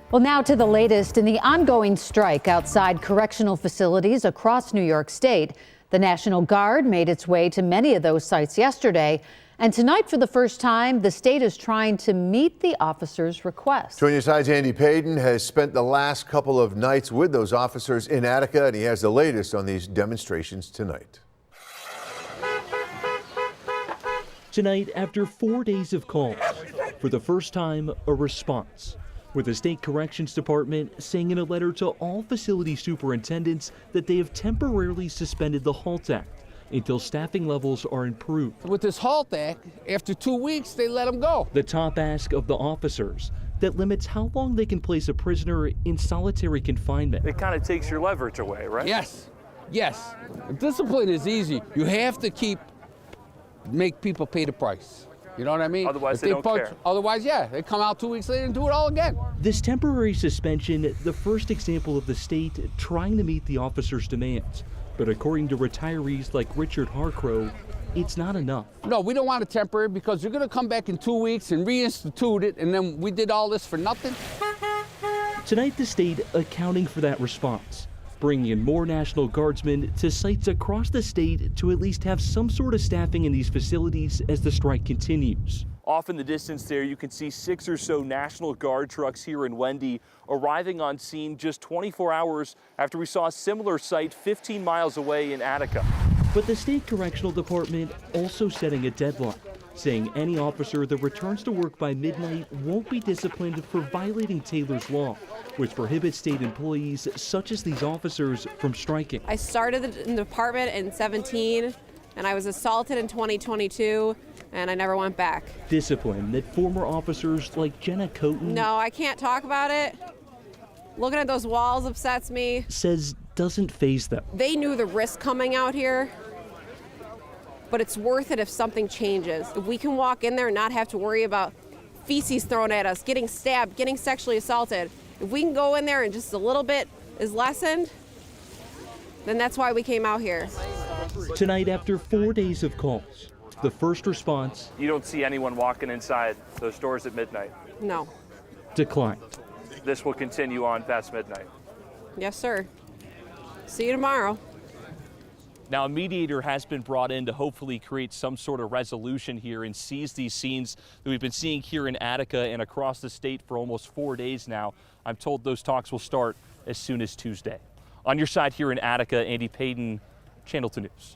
Well, now to the latest in the ongoing strike outside correctional facilities across New York State. The National Guard made its way to many of those sites yesterday. And tonight, for the first time, the state is trying to meet the officers' requests. 20 News Side's Andy Payton has spent the last couple of nights with those officers in Attica, and he has the latest on these demonstrations tonight. Tonight, after 4 days of calls, for the first time, a response, with the State Corrections Department saying in a letter to all facility superintendents that they have temporarily suspended the HALT Act until staffing levels are improved. With this HALT Act, after 2 weeks, they let them go. The top ask of the officers that limits how long they can place a prisoner in solitary confinement. It kind of takes your leverage away, right? Yes, yes. Discipline is easy. You have to make people pay the price. You know what I mean? Otherwise, they don't care. Otherwise, yeah, they come out 2 weeks later and do it all again. This temporary suspension, the first example of the state trying to meet the officers' demands. But according to retirees like Richard Harcrow, it's not enough. No, we don't want it temporary because you're going to come back in 2 weeks and reinstitute it, and then we did all this for nothing. Tonight, the state accounting for that response, bringing in more National Guardsmen to sites across the state to at least have some sort of staffing in these facilities as the strike continues. Off in the distance there, you can see 6 or so National Guard trucks here in Wendy arriving on scene just 24 hours after we saw a similar site 15 miles away in Attica. But the State Correctional Department also setting a deadline, saying any officer that returns to work by midnight won't be disciplined for violating Taylor's Law, which prohibits state employees such as these officers from striking. I started in the department in 17, and I was assaulted in 2022, and I never went back. Discipline that former officers like Jenna Coten— No, I can't talk about it. Looking at those walls upsets me. —says doesn't faze them. They knew the risk coming out here, but it's worth it if something changes. If we can walk in there and not have to worry about feces thrown at us, getting stabbed, getting sexually assaulted, if we can go in there and just a little bit is lessened, then that's why we came out here. Tonight, after 4 days of calls, the first response— You don't see anyone walking inside those doors at midnight. No. —declined. This will continue on past midnight. Yes, sir. See you tomorrow. Now, a mediator has been brought in to hopefully create some sort of resolution here and seize these scenes that we've been seeing here in Attica and across the state for almost 4 days now. I'm told those talks will start as soon as Tuesday. On your side here in Attica, Andy Payton, Channel 2 News.